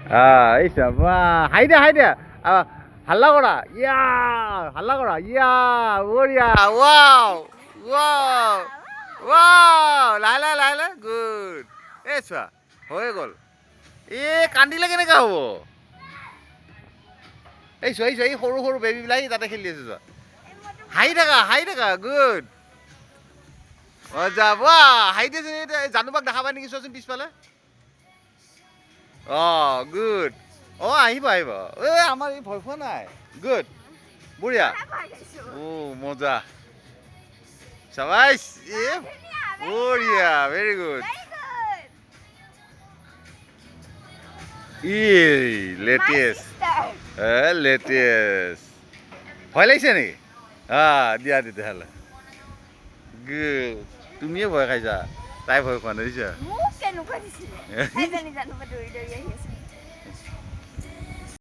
এইছা হাই দিয়া হাল্লা কৰা ইয়া হাল্লা কৰা ইয়া বঢ়িয়া ৱাও ৱাও ৱাও লাহে গুড এই চোৱা হৈ গ'ল কান্দিলে কেনেকৈ হ'ব এই চোৱা এই সৰু সৰু বেবীবিলাক তাতে খেলি আছে চোৱা হাঁহি থাকা গুড যাব হাঁহি দিছে জানুবাক দেখা পাই নেকি চোৱাচোন পিছফালে গুড আহিব আমাৰ এই ভয় খোৱা নাই গুড বঢ়িয়া মজা চাবাইছ বঢ়িয়া ভেৰি গুড লেটেষ্ট ভয় লাগিছে নেকি দিয়া তেতিয়াহ'লে গুড তুমিয়ে ভয় খাইছা তাই ভয় খোৱা নাই দিছা